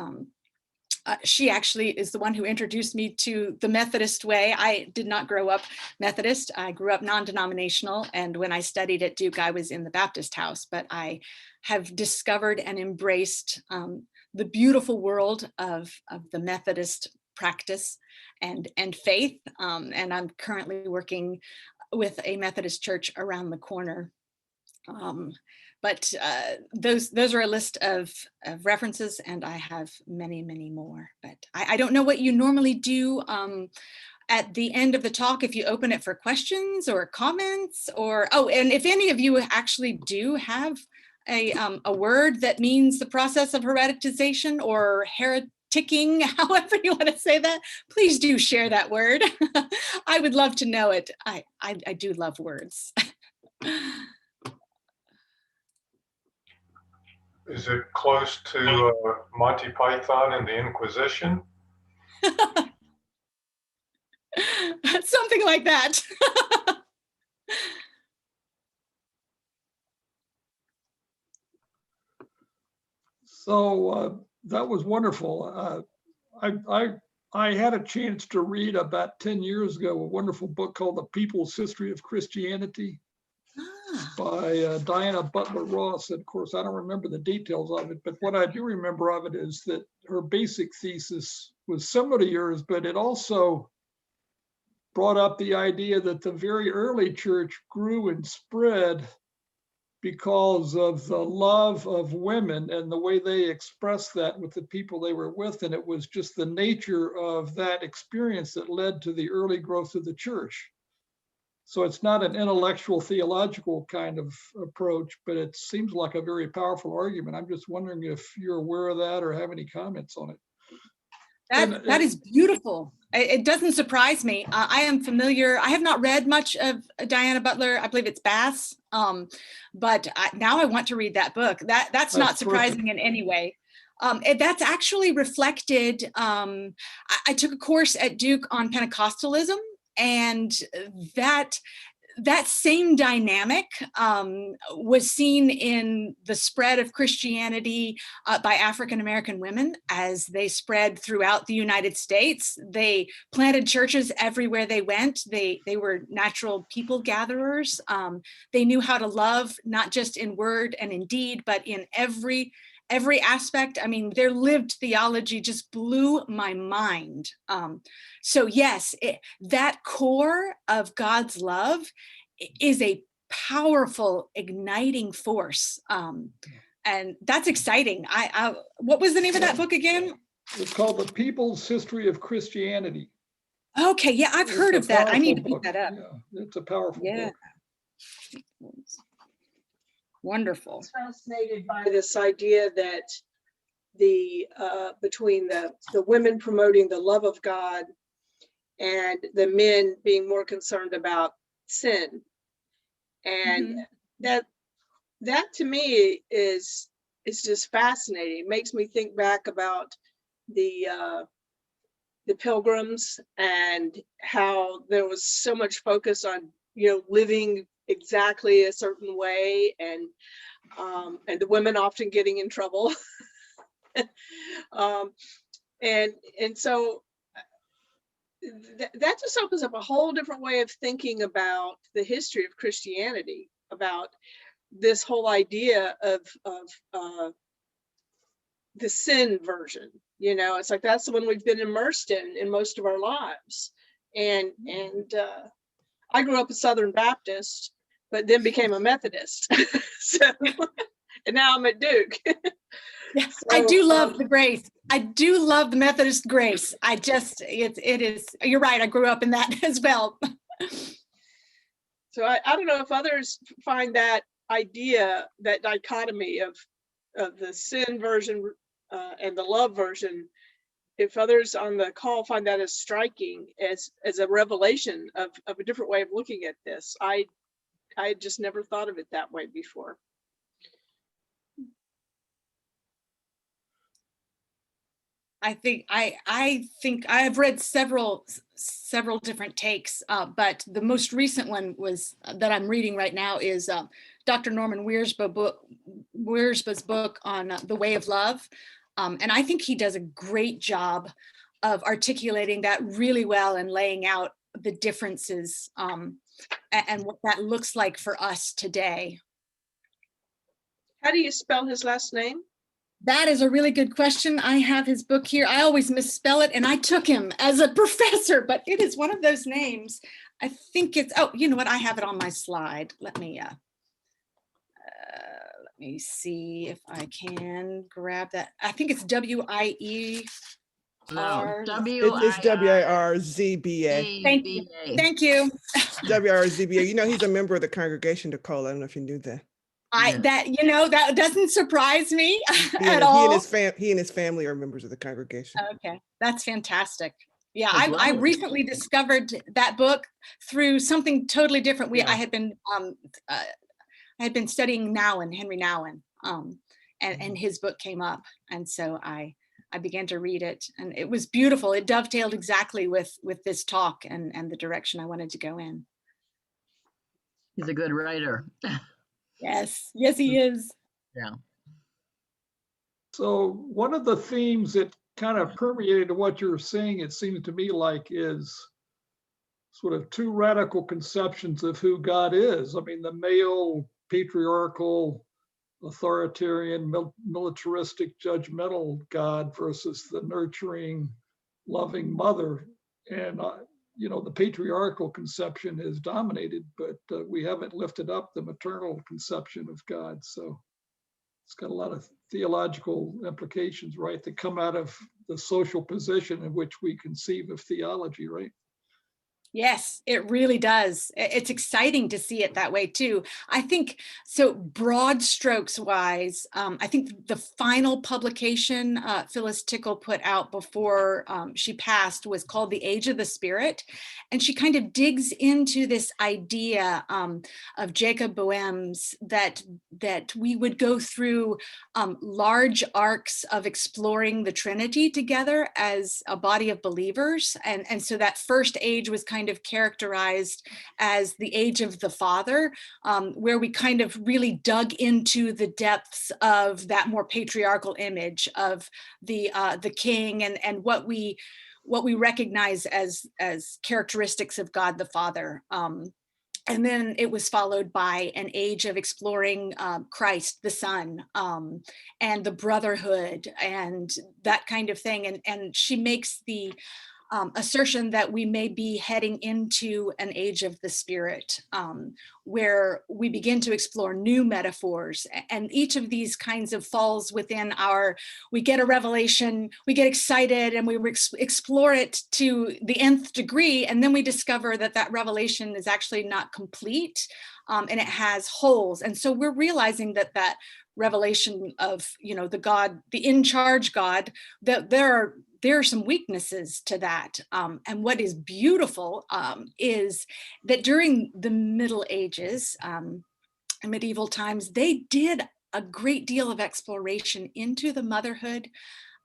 Speaker 2: She actually is the one who introduced me to the Methodist way. I did not grow up Methodist. I grew up non-denominational, and when I studied at Duke, I was in the Baptist house, but I have discovered and embraced the beautiful world of the Methodist practice and faith. And I'm currently working with a Methodist church around the corner. But those are a list of references, and I have many, many more. But I don't know what you normally do at the end of the talk, if you open it for questions or comments, or, oh, and if any of you actually do have a word that means the process of hereditization or hereticking, however you want to say that, please do share that word. I would love to know it. I do love words.
Speaker 1: Is it close to Monty Python and the Inquisition?
Speaker 2: Something like that.
Speaker 3: So that was wonderful. I had a chance to read about 10 years ago a wonderful book called The People's History of Christianity by Diana Butler Ross. And of course, I don't remember the details of it, but what I do remember of it is that her basic thesis was similar to yours, but it also brought up the idea that the very early church grew and spread because of the love of women and the way they expressed that with the people they were with. And it was just the nature of that experience that led to the early growth of the church. So it's not an intellectual, theological kind of approach, but it seems like a very powerful argument. I'm just wondering if you're aware of that or have any comments on it.
Speaker 2: That is beautiful. It doesn't surprise me. I am familiar. I have not read much of Diana Butler. I believe it's Bass. But now I want to read that book. That's not surprising in any way. That's actually reflected. I took a course at Duke on Pentecostalism, and that same dynamic was seen in the spread of Christianity by African-American women as they spread throughout the United States. They planted churches everywhere they went. They were natural people gatherers. They knew how to love, not just in word and in deed, but in every aspect. I mean, their lived theology just blew my mind. So yes, that core of God's love is a powerful igniting force. And that's exciting. What was the name of that book again?
Speaker 3: It's called The People's History of Christianity.
Speaker 2: Okay, yeah, I've heard of that. I need to pick that up.
Speaker 3: Yeah, it's a powerful book.
Speaker 2: Wonderful.
Speaker 4: I was fascinated by this idea that between the women promoting the love of God and the men being more concerned about sin, and that to me is just fascinating. It makes me think back about the Pilgrims and how there was so much focus on living exactly a certain way, and the women often getting in trouble. And so that just opens up a whole different way of thinking about the history of Christianity, about this whole idea of the sin version. It's like that's the one we've been immersed in most of our lives. And I grew up a Southern Baptist, but then became a Methodist. And now I'm at Duke.
Speaker 2: Yeah,
Speaker 4: So,
Speaker 2: I do love the grace. I do love the Methodist grace. It is, you're right. I grew up in that as well.
Speaker 4: So I don't know if others find that idea, that dichotomy of the sin version and the love version, if others on the call find that as striking, as a revelation of a different way of looking at this. I just never thought of it that way before.
Speaker 2: I think I've read several different takes, but the most recent one was that I'm reading right now is Dr. Norman Wiersbe's book on the way of love, and I think he does a great job of articulating that really well and laying out the differences and what that looks like for us today.
Speaker 4: How do you spell his last name?
Speaker 2: That is a really good question. I have his book here. I always misspell it, and I took him as a professor, but it is one of those names. I think it's, oh, you know what? I have it on my slide. Let me see if I can grab that. I think it's W-I-E.
Speaker 5: No,
Speaker 6: It's W-I-R-Z-B-A.
Speaker 2: Thank you.
Speaker 6: W-I-R-Z-B-A. You know, he's a member of the congregation, Nichole. I don't know if you knew that.
Speaker 2: That doesn't surprise me at all.
Speaker 6: He and his family are members of the congregation.
Speaker 2: Okay, that's fantastic. Yeah, I recently discovered that book through something totally different. I had been studying Henry Nouwen, and his book came up. And so I began to read it, and it was beautiful. It dovetailed exactly with this talk and the direction I wanted to go in.
Speaker 5: He's a good writer.
Speaker 2: Yes, yes, he is.
Speaker 5: Yeah.
Speaker 3: So one of the themes that kind of permeated what you're saying, it seems to me like, is sort of two radical conceptions of who God is. I mean, the male, patriarchal, authoritarian, militaristic, judgmental God versus the nurturing, loving mother. And, the patriarchal conception has dominated, but we haven't lifted up the maternal conception of God. So it's got a lot of theological implications, right, that come out of the social position in which we conceive of theology, right?
Speaker 2: Yes, it really does. It's exciting to see it that way too. I think so. Broad strokes wise, I think the final publication Phyllis Tickle put out before she passed was called "The Age of the Spirit," and she kind of digs into this idea of Jacob Boehm's that we would go through large arcs of exploring the Trinity together as a body of believers, and so that first age was kind of characterized as the age of the Father, where we kind of really dug into the depths of that more patriarchal image of the king and what we recognize as characteristics of God the Father. And then it was followed by an age of exploring Christ, the Son, and the brotherhood and that kind of thing. And she makes the assertion that we may be heading into an age of the Spirit, where we begin to explore new metaphors. And each of these kinds of falls within we get a revelation, we get excited, and we explore it to the nth degree. And then we discover that revelation is actually not complete, and it has holes. And so we're realizing that revelation of, the in charge God, that there are some weaknesses to that. And what is beautiful is that during the Middle Ages, and medieval times, they did a great deal of exploration into the motherhood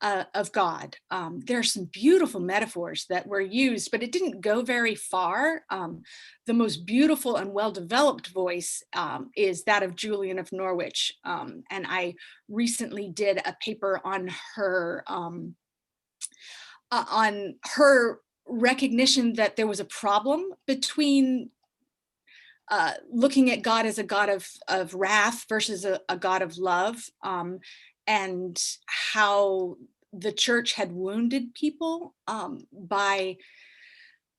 Speaker 2: of God. There are some beautiful metaphors that were used, but it didn't go very far. The most beautiful and well-developed voice is that of Julian of Norwich. And I recently did a paper on her recognition that there was a problem between looking at God as a God of wrath versus a God of love, and how the church had wounded people by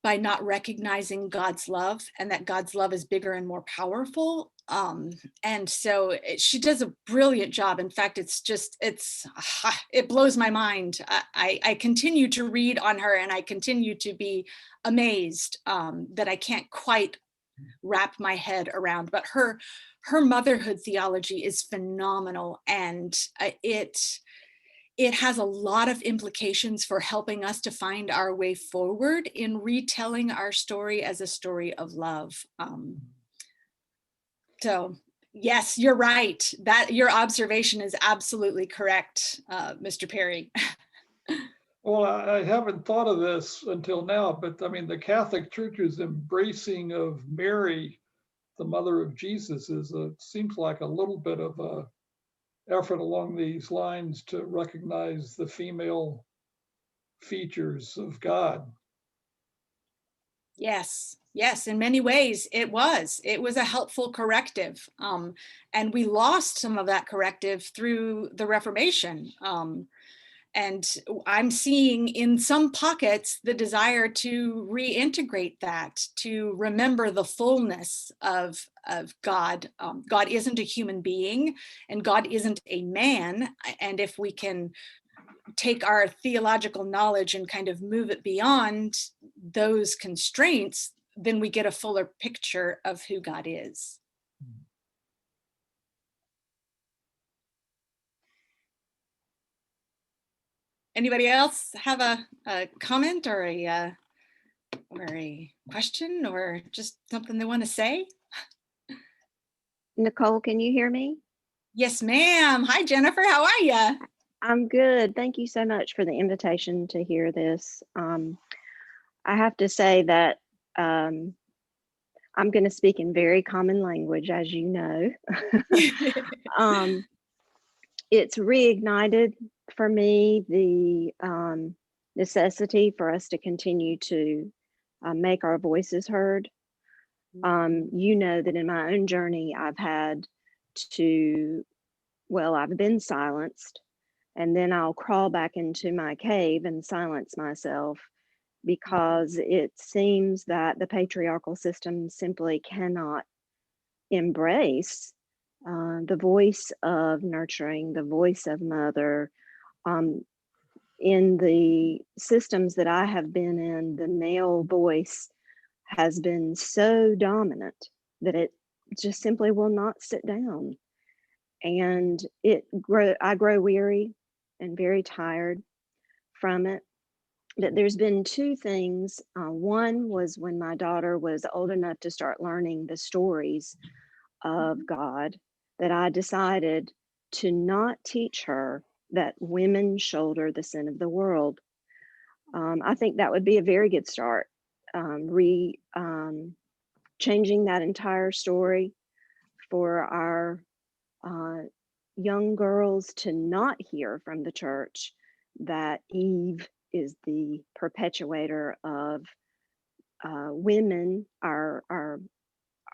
Speaker 2: not recognizing God's love, and that God's love is bigger and more powerful. And so she does a brilliant job. In fact, it blows my mind. I continue to read on her, and I continue to be amazed that I can't quite wrap my head around. But her motherhood theology is phenomenal, and it has a lot of implications for helping us to find our way forward in retelling our story as a story of love. So yes, you're right. That your observation is absolutely correct, Mr. Perry.
Speaker 3: Well, I haven't thought of this until now, but I mean, the Catholic Church's embracing of Mary, the mother of Jesus, seems like a little bit of a effort along these lines to recognize the female features of God.
Speaker 2: Yes, in many ways it was a helpful corrective. And we lost some of that corrective through the Reformation. And I'm seeing in some pockets the desire to reintegrate that, to remember the fullness of God. God isn't a human being, and God isn't a man. And if we can take our theological knowledge and kind of move it beyond those constraints, then we get a fuller picture of who God is. Anybody else have a comment or a question or just something they want to say?
Speaker 7: Nichole, can you hear me?
Speaker 2: Yes, ma'am. Hi, Jennifer. How are you?
Speaker 7: I'm good. Thank you so much for the invitation to hear this. I have to say that I'm going to speak in very common language, as you know. It's reignited for me the necessity for us to continue to make our voices heard. You know that in my own journey, I've had to, well, I've been silenced, and then I'll crawl back into my cave and silence myself because it seems that the patriarchal system simply cannot embrace the voice of nurturing, the voice of mother. In the systems that I have been in, the male voice has been so dominant that it just simply will not sit down. And I grow weary and very tired from it. That there's been two things. One was when my daughter was old enough to start learning the stories of God, that I decided to not teach her that women shoulder the sin of the world. I think that would be a very good start. Changing that entire story for our young girls to not hear from the church that Eve is the perpetuator of women, our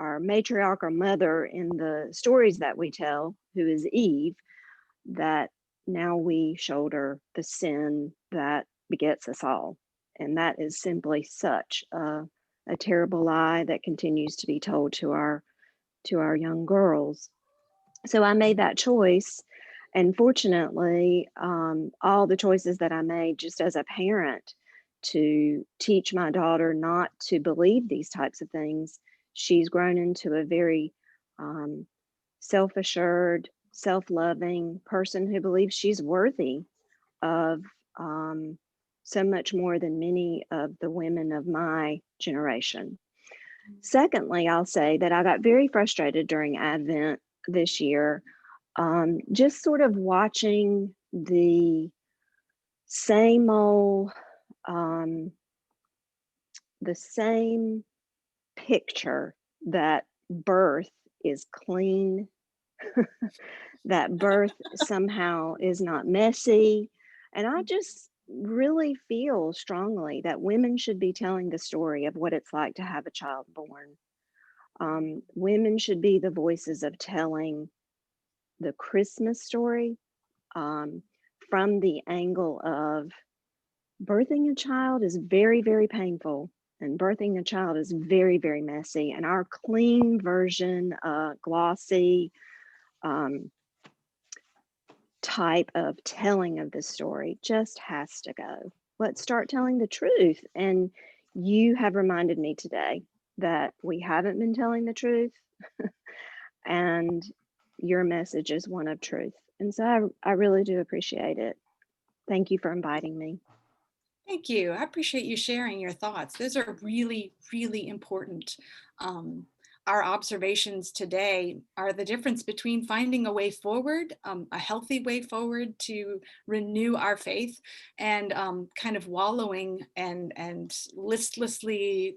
Speaker 7: matriarch or mother in the stories that we tell, who is Eve, that now we shoulder the sin that begets us all. And that is simply such a terrible lie that continues to be told to our young girls. So I made that choice. And fortunately, all the choices that I made just as a parent to teach my daughter not to believe these types of things, she's grown into a very self-assured, self-loving person who believes she's worthy of so much more than many of the women of my generation. Secondly, I'll say that I got very frustrated during Advent this year, just sort of watching the same old, the same picture that birth is clean, that birth somehow is not messy. And I just really feel strongly that women should be telling the story of what it's like to have a child born. Women should be the voices of telling the Christmas story from the angle of birthing a child is very, very painful, and birthing a child is very, very messy. And our clean version, glossy type of telling of the story just has to go. Let's start telling the truth. And you have reminded me today that we haven't been telling the truth, and your message is one of truth. And so I really do appreciate it. Thank you for inviting me.
Speaker 2: Thank you. I appreciate you sharing your thoughts. Those are really, really important. Our observations today are the difference between finding a way forward, a healthy way forward to renew our faith, and kind of wallowing and listlessly,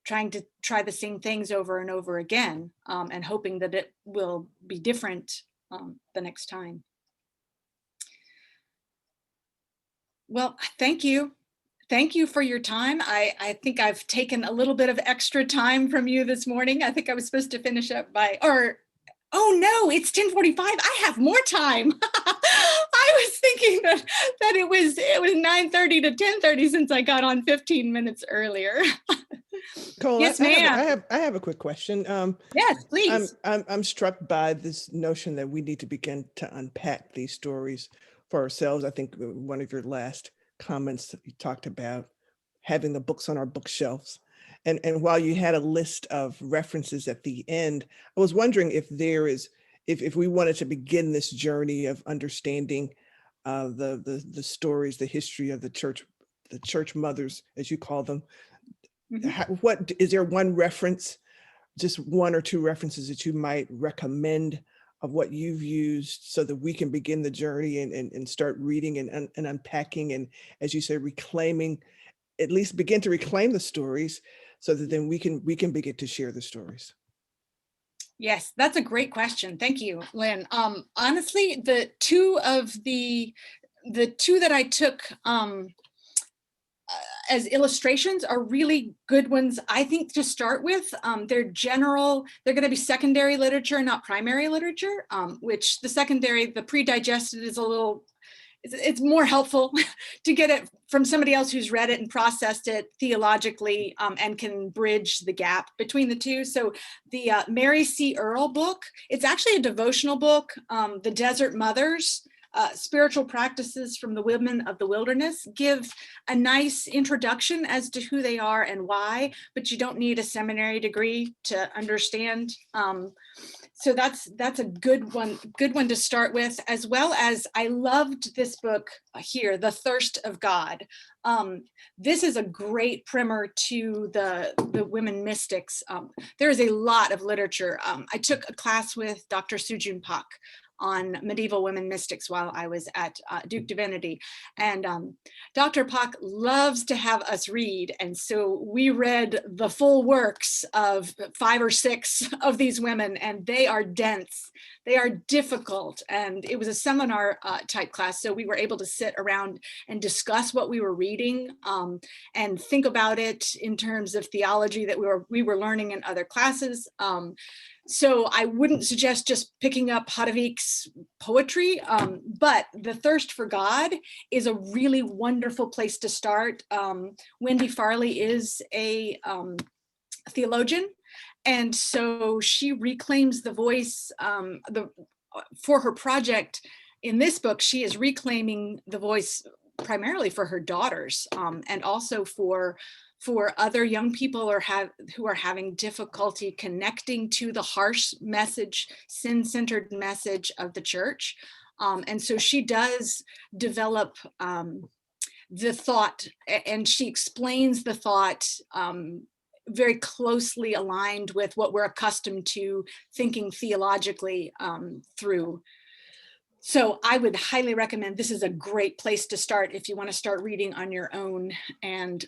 Speaker 2: trying to try the same things over and over again, and hoping that it will be different the next time. Well, thank you. Thank you for your time. I think I've taken a little bit of extra time from you this morning. I think I was supposed to finish up oh no, it's 10:45. I have more time. I was thinking that it was 9:30 to 10:30 since I got on 15 minutes earlier.
Speaker 6: Cole,
Speaker 2: Yes, ma'am.
Speaker 6: I have a quick question.
Speaker 2: Yes, please.
Speaker 6: I'm struck by this notion that we need to begin to unpack these stories for ourselves. I think one of your last comments, you talked about having the books on our bookshelves. And while you had a list of references at the end, I was wondering if if we wanted to begin this journey of understanding the stories, the history of the church mothers, as you call them.
Speaker 2: Mm-hmm.
Speaker 6: What is there one reference, just one or two references that you might recommend what you've used so that we can begin the journey and start reading and unpacking, and as you say, reclaiming, at least begin to reclaim the stories so that then we can begin to share the stories.
Speaker 2: Yes, that's a great question. Thank you, Lynn. Honestly, the two that I took as illustrations are really good ones, I think, to start with. They're going to be secondary literature, not primary literature, which the pre-digested is a little, it's more helpful to get it from somebody else who's read it and processed it theologically, and can bridge the gap between the two. So the Mary C. Earle book, it's actually a devotional book, The Desert Mothers, Spiritual Practices from the Women of the Wilderness, give a nice introduction as to who they are and why, but you don't need a seminary degree to understand. So that's a good one to start with, as well as I loved this book here, The Thirst of God. This is a great primer to the women mystics. There is a lot of literature. I took a class with Dr. Sujun Pak on medieval women mystics while I was at Duke Divinity. And Dr. Pak loves to have us read. And so we read the full works of 5 or 6 of these women, and they are dense, they are difficult. And it was a seminar type class. So we were able to sit around and discuss what we were reading, and think about it in terms of theology that we were learning in other classes. So I wouldn't suggest just picking up Hadavik's poetry, but The Thirst for God is a really wonderful place to start. Wendy Farley is a theologian, and so she reclaims the voice for her project. In this book, she is reclaiming the voice primarily for her daughters, and also for other young people who are having difficulty connecting to the harsh message, sin-centered message of the church. And so she does develop the thought, and she explains the thought very closely aligned with what we're accustomed to thinking theologically through. So I would highly recommend, this is a great place to start if you want to start reading on your own and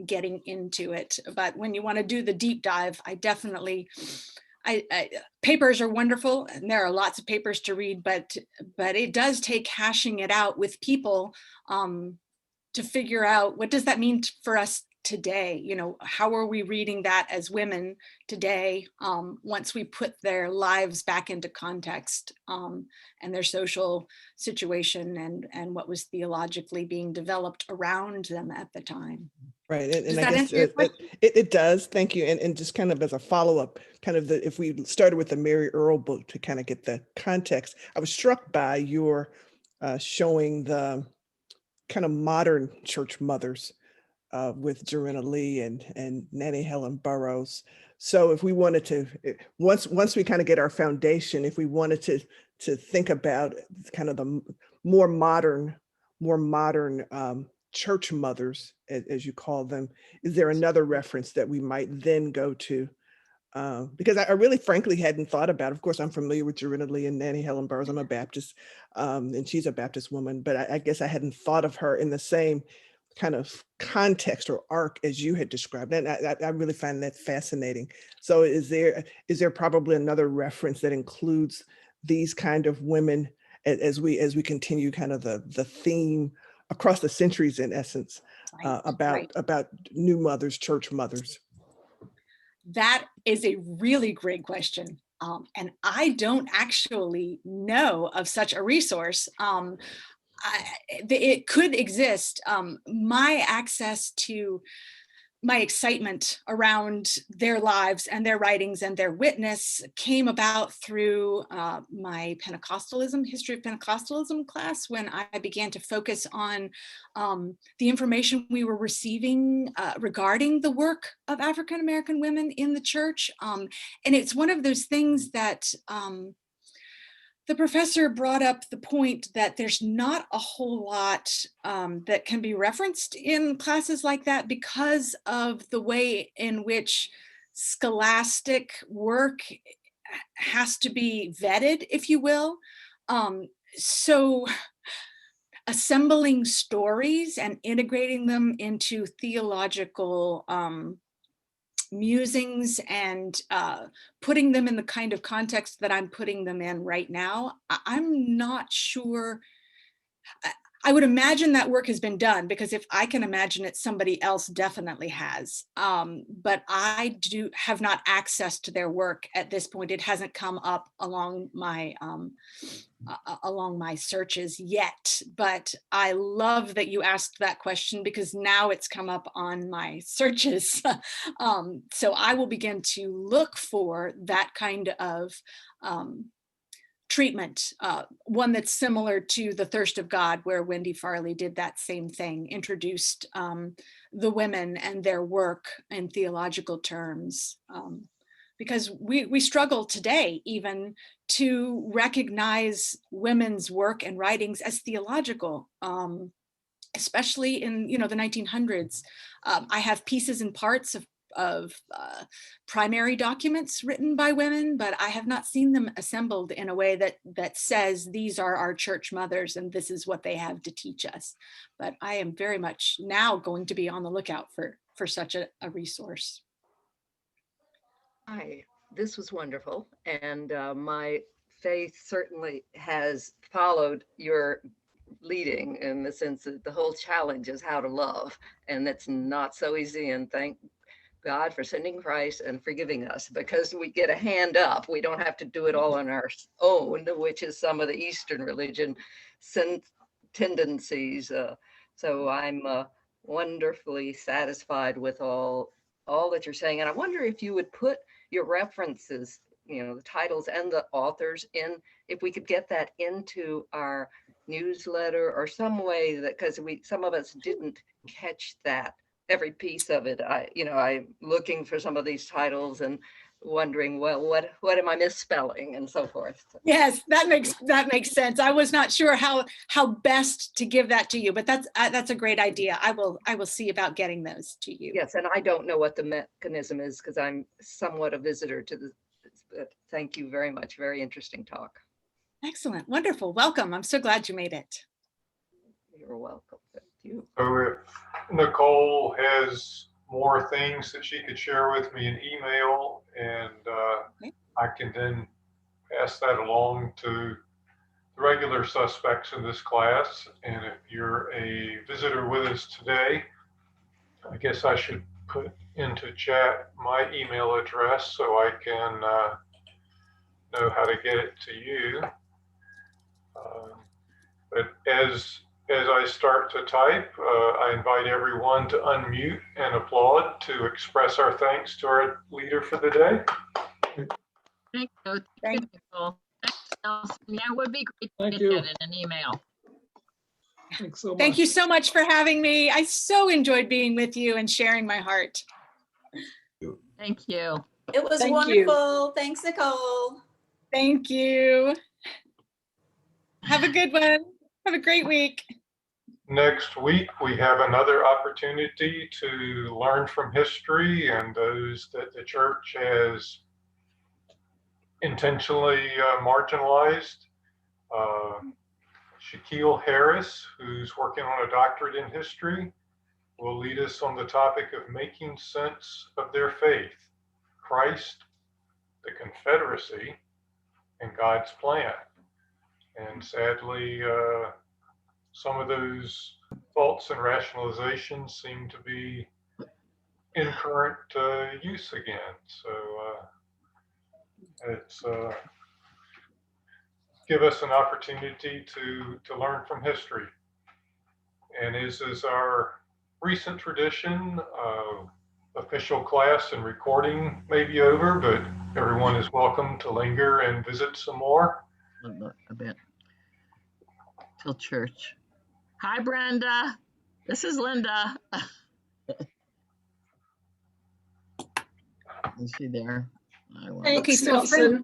Speaker 2: getting into it. But when you want to do the deep dive, papers are wonderful, and there are lots of papers to read, but it does take hashing it out with people to figure out, what does that mean for us today? How are we reading that as women today, once we put their lives back into context, and their social situation and what was theologically being developed around them at the time.
Speaker 6: Right.
Speaker 2: Does
Speaker 6: And
Speaker 2: that
Speaker 6: I guess
Speaker 2: answer your question?
Speaker 6: it does. Thank you. And just kind of as a follow-up, if we started with the Mary Earle book to kind of get the context, I was struck by your showing the kind of modern church mothers with Joanna Lee and Nanny Helen Burroughs. So if we wanted to, once we kind of get our foundation, if we wanted to think about kind of the more modern church mothers, as you call them, is there another reference that we might then go to? Because I really frankly hadn't thought about, of course, I'm familiar with Joanna Lee and Nanny Helen Burroughs. I'm a Baptist, and she's a Baptist woman, but I guess I hadn't thought of her in the same kind of context or arc as you had described. And I really find that fascinating. So is there probably another reference that includes these kind of women as we continue kind of the theme across the centuries, in essence, about new mothers, church mothers?
Speaker 2: That is a really great question. And I don't actually know of such a resource. It could exist. My access to my excitement around their lives and their writings and their witness came about through my history of Pentecostalism class, when I began to focus on the information we were receiving regarding the work of African-American women in the church. And it's one of those things that the professor brought up the point that there's not a whole lot that can be referenced in classes like that because of the way in which scholastic work has to be vetted, if you will. So assembling stories and integrating them into theological musings and putting them in the kind of context that I'm putting them in right now, I'm not sure. I would imagine that work has been done, because if I can imagine it, somebody else definitely has. But I have not access to their work at this point. It hasn't come up along my searches yet. But I love that you asked that question, because now it's come up on my searches. So I will begin to look for that kind of treatment, one that's similar to The Thirst of God, where Wendy Farley did that same thing, introduced the women and their work in theological terms. Because we struggle today even to recognize women's work and writings as theological, especially in the 1900s. I have pieces and parts of primary documents written by women, but I have not seen them assembled in a way that says these are our church mothers and this is what they have to teach us. But I am very much now going to be on the lookout for such a resource.
Speaker 8: Hi, this was wonderful, and my faith certainly has followed your leading, in the sense that the whole challenge is how to love, and that's not so easy. And thank God for sending Christ and forgiving us, because we get a hand up. We don't have to do it all on our own, which is some of the Eastern religion tendencies. So I'm wonderfully satisfied with all that you're saying. And I wonder if you would put your references, the titles and the authors in, if we could get that into our newsletter or some way, that, because some of us didn't catch that, every piece of it. I'm looking for some of these titles and wondering, well, what am I misspelling, and so forth.
Speaker 2: Yes, that makes sense. I was not sure how best to give that to you, but that's a great idea. I will see about getting those to you.
Speaker 8: Yes, and I don't know what the mechanism is, because I'm somewhat a visitor to this. But thank you very much. Very interesting talk.
Speaker 2: Excellent, wonderful, welcome. I'm so glad you made it.
Speaker 8: You're welcome. Thank you.
Speaker 1: So if Nichole has more things that she could share with me in email, and
Speaker 2: Okay.
Speaker 1: I can then pass that along to the regular suspects in this class. And if you're a visitor with us today, I guess I should put into chat my email address so I can know how to get it to you. But as I start to type, I invite everyone to unmute and applaud to express our thanks to our leader for the day.
Speaker 5: Thank you.
Speaker 2: Thank
Speaker 5: you, Nicole. Thanks, Nelson. Yeah, it would be great to
Speaker 3: Thank
Speaker 5: get
Speaker 3: you.
Speaker 5: that in an email.
Speaker 3: Thanks so much.
Speaker 2: Thank you so much for having me. I so enjoyed being with you and sharing my heart.
Speaker 5: Thank you.
Speaker 9: It was
Speaker 4: Thank you.
Speaker 9: wonderful. Thanks, Nichole.
Speaker 2: Thank you. Have a good one. Have a great week.
Speaker 1: Next week, we have another opportunity to learn from history and those that the church has intentionally marginalized. Shaquille Harris, who's working on a doctorate in history, will lead us on the topic of making sense of their faith, Christ, the Confederacy, and God's plan. And sadly, some of those thoughts and rationalizations seem to be in current use again. So it's give us an opportunity to learn from history. And as is our recent tradition, official class and recording may be over, but everyone is welcome to linger and visit some more.
Speaker 5: A bit. Till church. Hi, Brenda. This is Linda. Is she there?
Speaker 4: Thanks,
Speaker 2: Okay, so
Speaker 4: Nelson.